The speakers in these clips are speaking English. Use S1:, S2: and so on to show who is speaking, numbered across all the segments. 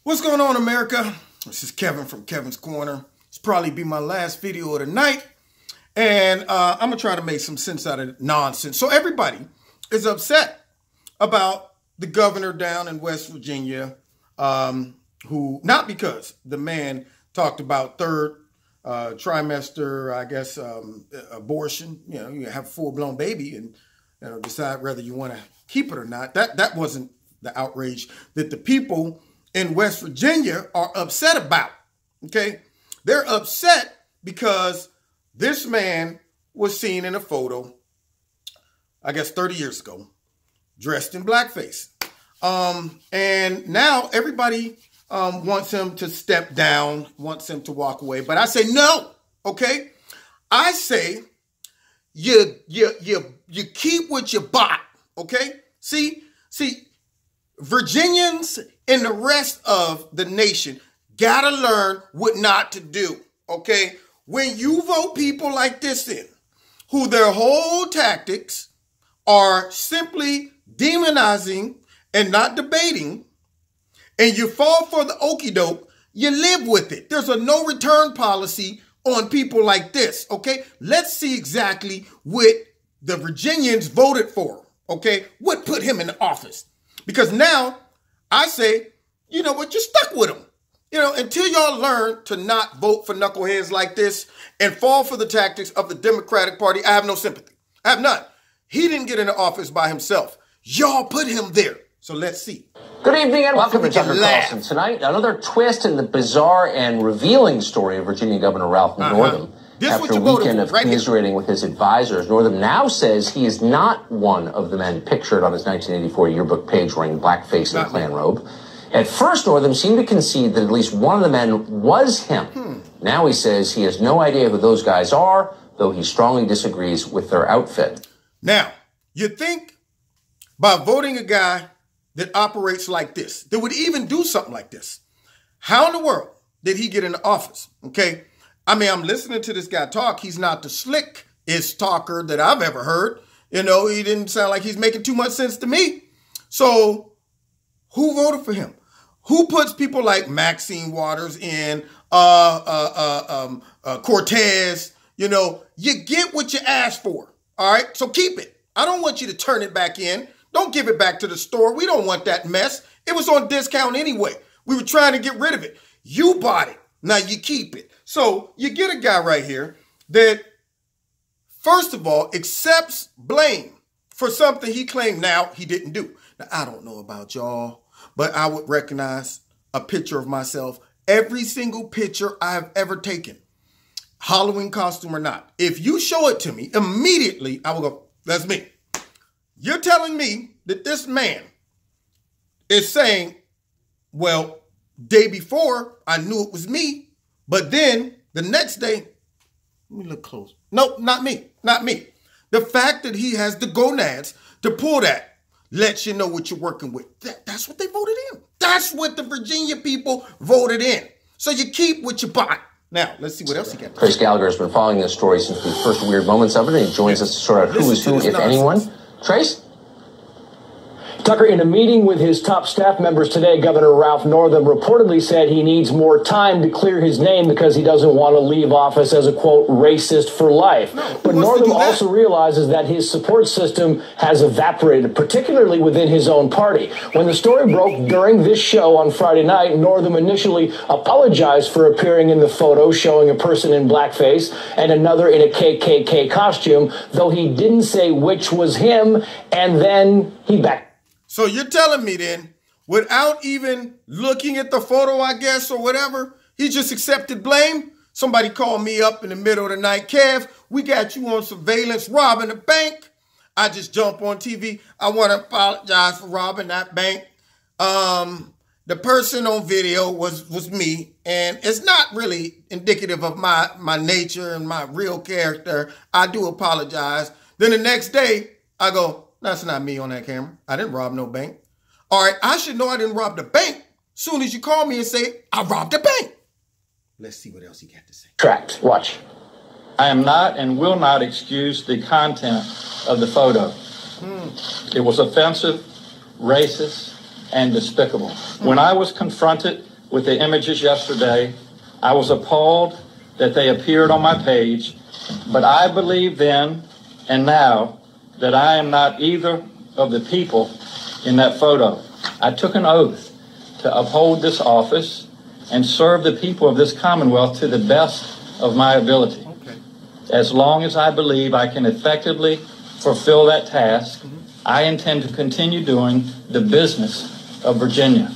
S1: What's going on, America? This is Kevin from Kevin's Corner. It's probably be my last video of the night. And I'm going to try to make some sense out of nonsense. So everybody is upset about the governor down in West Virginia, who, not because the man talked about third trimester, I guess, abortion. You know, you have a full-blown baby and decide whether you want to keep it or not. That wasn't the outrage that the people in West Virginia are upset about, okay? They're upset because this man was seen in a photo, I guess 30 years ago, dressed in blackface. And now everybody wants him to step down, wants him to walk away. But I say no, okay? I say you keep what you bought, okay? See, Virginians and the rest of the nation gotta learn what not to do, okay? When you vote people like this in, who their whole tactics are simply demonizing and not debating, and you fall for the okie doke, you live with it. There's a no return policy on people like this, okay? Let's see exactly what the Virginians voted for, okay? What put him in office? Because now I say, you know what, you're stuck with him. You know, until y'all learn to not vote for knuckleheads like this and fall for the tactics of the Democratic Party, I have no sympathy. I have none. He didn't get into office by himself. Y'all put him there. So let's see.
S2: Good evening and welcome to Tucker Carlson. Tonight, another twist in the bizarre and revealing story of Virginia Governor Ralph Northam. After a weekend of commiserating with his advisors, Northam now says he is not one of the men pictured on his 1984 yearbook page wearing blackface and a Klan robe. At first, Northam seemed to concede that at least one of the men was him. Now he says he has no idea who those guys are, though he strongly disagrees with their outfit.
S1: Now, you think by voting a guy that operates like this, that would even do something like this, how in the world did he get into office? Okay. I mean, I'm listening to this guy talk. He's not the slickest talker that I've ever heard. You know, he didn't sound like he's making too much sense to me. So who voted for him? Who puts people like Maxine Waters in, Cortez? You know, you get what you asked for. All right. So keep it. I don't want you to turn it back in. Don't give it back to the store. We don't want that mess. It was on discount anyway. We were trying to get rid of it. You bought it. Now you keep it. So you get a guy right here that, first of all, accepts blame for something he claimed now he didn't do. Now, I don't know about y'all, but I would recognize a picture of myself, every single picture I have ever taken, Halloween costume or not. If you show it to me, immediately I will go, that's me. You're telling me that this man is saying, well, day before I knew it was me, but then the next day, let me look close. No, not me, not me. The fact that he has the gonads to pull that lets you know what you're working with. That's what they voted in. That's what the Virginia people voted in. So you keep what you bought. Now, let's see what else he got.
S2: Trace Gallagher has been following this story since the first weird moments of it, and he joins us to sort out who is who, if anyone. Trace?
S3: Tucker, in a meeting with his top staff members today, Governor Ralph Northam reportedly said he needs more time to clear his name because he doesn't want to leave office as a, quote, racist for life. But Northam also realizes that his support system has evaporated, particularly within his own party. When the story broke during this show on Friday night, Northam initially apologized for appearing in the photo showing a person in blackface and another in a KKK costume, though he didn't say which was him, and then he backed.
S1: So you're telling me then, without even looking at the photo, I guess, or whatever, he just accepted blame? Somebody called me up in the middle of the night, Kev, we got you on surveillance robbing a bank. I just jump on TV. I want to apologize for robbing that bank. The person on video was me, and it's not really indicative of my nature and my real character. I do apologize. Then the next day, I go, that's not me on that camera. I didn't rob no bank. All right, I should know I didn't rob the bank soon as you call me and say, I robbed the bank. Let's see what else he got to say.
S3: Correct. Watch.
S4: I am not and will not excuse the content of the photo. It was offensive, racist, and despicable. When I was confronted with the images yesterday. I was appalled that they appeared on my page, but I believe then and now that I am not either of the people in that photo. I took an oath to uphold this office and serve the people of this Commonwealth to the best of my ability. Okay. As long as I believe I can effectively fulfill that task, I intend to continue doing the business of Virginia.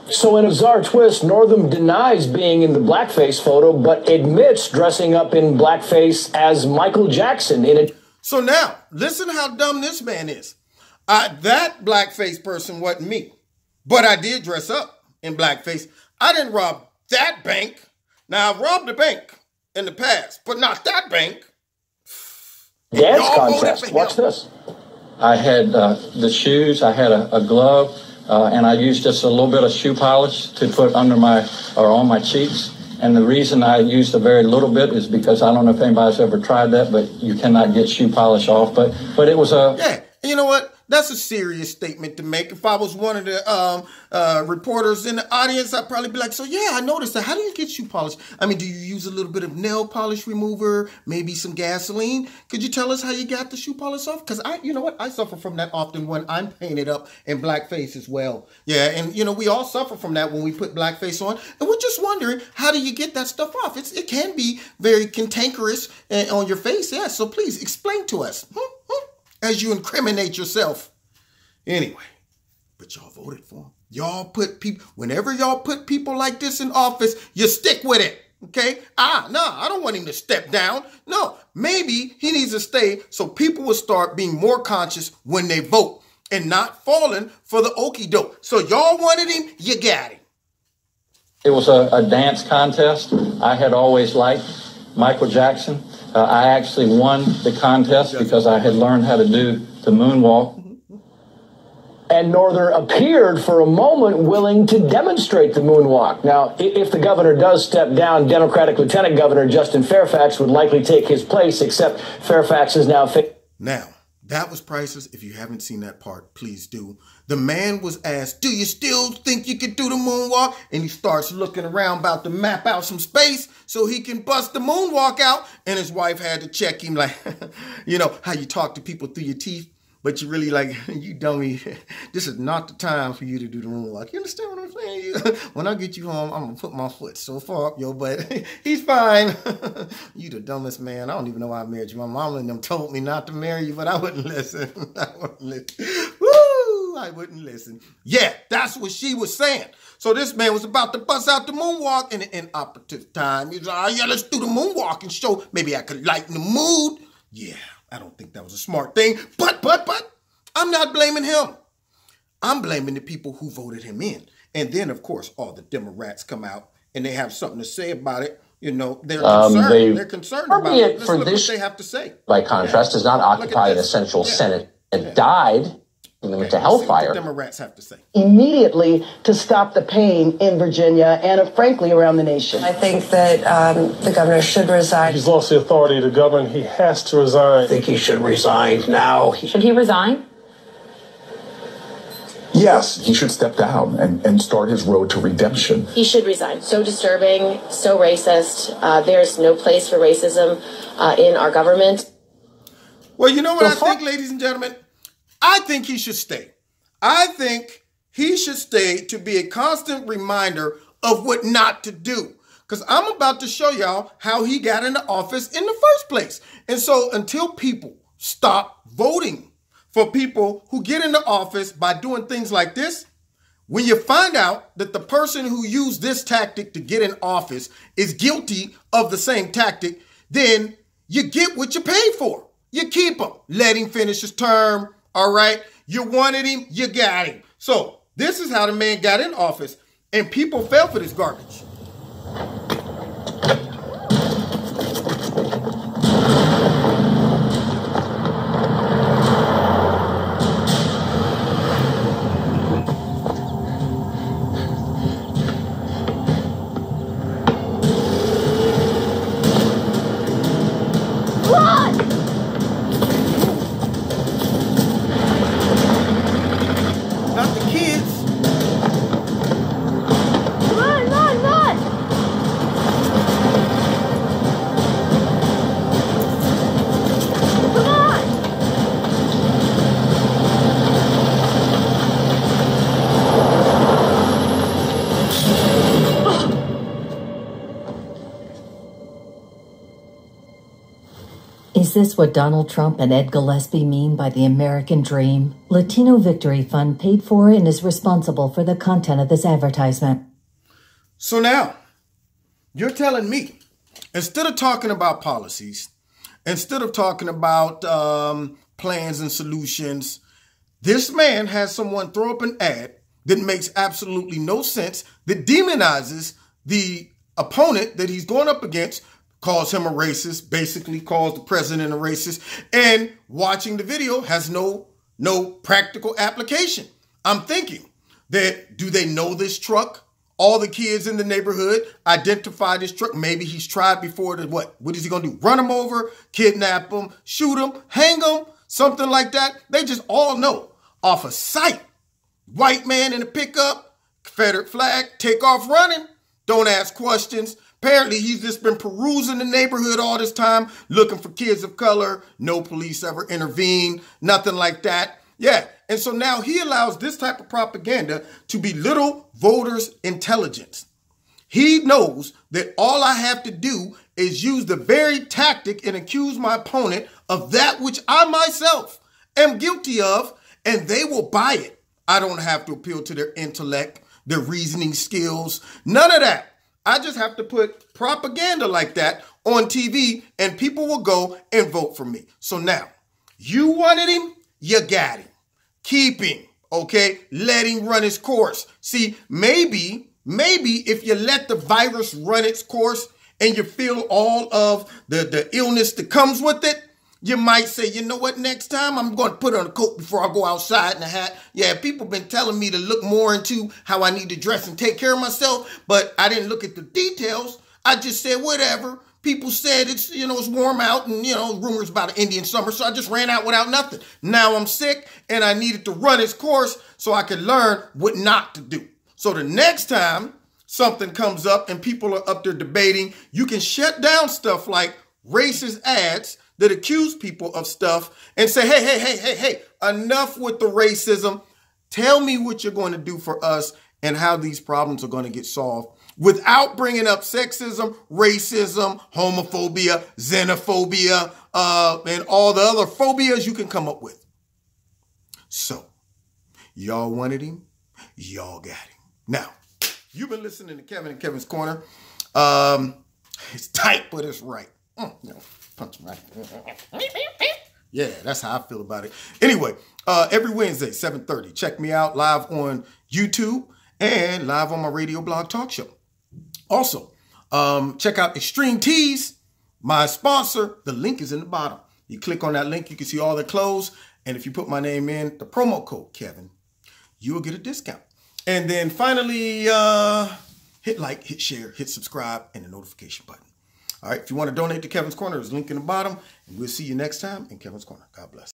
S3: So in a bizarre twist, Northam denies being in the blackface photo, but admits dressing up in blackface as Michael Jackson in it.
S1: So now, listen how dumb this man is. That blackface person wasn't me, but I did dress up in blackface. I didn't rob that bank. Now, I've robbed a bank in the past, but not that bank.
S3: Dance contest. Watch this.
S4: I had the shoes, I had a glove, and I used just a little bit of shoe polish to put under on my cheeks. And the reason I used a very little bit is because I don't know if anybody's ever tried that, but you cannot get shoe polish off. But it was a...
S1: Yeah, you know what? That's a serious statement to make. If I was one of the reporters in the audience, I'd probably be like, so yeah, I noticed that. How do you get shoe polish? I mean, do you use a little bit of nail polish remover, maybe some gasoline? Could you tell us how you got the shoe polish off? Because you know what? I suffer from that often when I'm painted up in blackface as well. Yeah, and you know, we all suffer from that when we put blackface on. And we're just wondering, how do you get that stuff off? It can be very cantankerous on your face. Yeah, so please explain to us. As you incriminate yourself. Anyway, but y'all voted for him. Y'all put people, whenever y'all put people like this in office, you stick with it, okay? No, I don't want him to step down. No, maybe he needs to stay so people will start being more conscious when they vote and not falling for the okie doke. So y'all wanted him, you got him.
S4: It was a dance contest. I had always liked Michael Jackson. I actually won the contest because I had learned how to do the moonwalk.
S3: And Northam appeared for a moment willing to demonstrate the moonwalk. Now, if the governor does step down, Democratic Lieutenant Governor Justin Fairfax would likely take his place, except Fairfax is now...
S1: Now, that was priceless. If you haven't seen that part, please do. The man was asked, do you still think you could do the moonwalk? And he starts looking around about to map out some space so he can bust the moonwalk out. And his wife had to check him like, you know, how you talk to people through your teeth. But you really like, you dummy, this is not the time for you to do the moonwalk. You understand what I'm saying? When I get you home, I'm going to put my foot so far up your butt. He's fine. You the dumbest man. I don't even know why I married you. My mom and them told me not to marry you, but I wouldn't listen. I wouldn't listen. Woo! I wouldn't listen. Yeah, that's what she was saying. So this man was about to bust out the moonwalk in an inoperative time. He's like, oh, yeah, let's do the moonwalk and show. Maybe I could lighten the mood. Yeah. I don't think that was a smart thing, but I'm not blaming him. I'm blaming the people who voted him in. And then, of course, all the Democrats come out and they have something to say about it. You know, they're concerned. They're concerned about it. Listen to what they have to say.
S2: By contrast, does not occupy an essential Senate and died to hellfire.
S1: What the Democrats have to say.
S5: Immediately to stop the pain in Virginia and frankly around the nation.
S6: I think that the governor should resign.
S7: He's lost the authority to govern. He has to resign.
S8: I think he should resign now.
S9: Should he resign?
S8: Yes, he should step down and start his road to redemption.
S9: He should resign. So disturbing, so racist. There's no place for racism in our government.
S1: Well, you know what I think, ladies and gentlemen? I think he should stay. I think he should stay to be a constant reminder of what not to do. Because I'm about to show y'all how he got into office in the first place. And so until people stop voting for people who get into office by doing things like this, when you find out that the person who used this tactic to get in office is guilty of the same tactic, then you get what you paid for. You keep him. Let him finish his term. All right, you wanted him, you got him. So this is how the man got in office, and people fell for this garbage.
S10: Is this what Donald Trump and Ed Gillespie mean by the American dream? Latino Victory Fund paid for and is responsible for the content of this advertisement.
S1: So now, you're telling me, instead of talking about policies, instead of talking about plans and solutions, this man has someone throw up an ad that makes absolutely no sense, that demonizes the opponent that he's going up against, calls him a racist, basically calls the president a racist, and watching the video has no practical application. I'm thinking that, do they know this truck? All the kids in the neighborhood identify this truck. Maybe he's tried before to what? What is he going to do? Run him over, kidnap him, shoot him, hang him, something like that. They just all know off of sight. White man in a pickup, Confederate flag, take off running. Don't ask questions. Apparently, he's just been perusing the neighborhood all this time, looking for kids of color. No police ever intervened, nothing like that. Yeah, and so now he allows this type of propaganda to belittle voters' intelligence. He knows that all I have to do is use the very tactic and accuse my opponent of that which I myself am guilty of, and they will buy it. I don't have to appeal to their intellect, their reasoning skills, none of that. I just have to put propaganda like that on TV and people will go and vote for me. So now, you wanted him, you got him. Keep him, okay? Let him run his course. See, maybe if you let the virus run its course and you feel all of the illness that comes with it, you might say, you know what, next time I'm going to put on a coat before I go outside and a hat. Yeah, people been telling me to look more into how I need to dress and take care of myself, but I didn't look at the details. I just said, whatever. People said it's warm out and, rumors about an Indian summer, so I just ran out without nothing. Now I'm sick and I needed to run its course so I could learn what not to do. So the next time something comes up and people are up there debating, you can shut down stuff like racist ads that accuse people of stuff and say, hey, enough with the racism. Tell me what you're going to do for us and how these problems are going to get solved without bringing up sexism, racism, homophobia, xenophobia, and all the other phobias you can come up with. So, y'all wanted him, y'all got him. Now, you've been listening to Kevin and Kevin's Corner. It's tight, but it's right. Punch him right. Yeah, that's how I feel about it. Anyway, every Wednesday, 7:30, check me out live on YouTube and live on my radio blog talk show. Also, check out Extreme Tees, my sponsor. The link is in the bottom. You click on that link, you can see all the clothes. And if you put my name in, the promo code Kevin, you will get a discount. And then finally, hit like, hit share, hit subscribe, and the notification button. All right, if you want to donate to Kevin's Corner, there's a link in the bottom. And we'll see you next time in Kevin's Corner. God bless.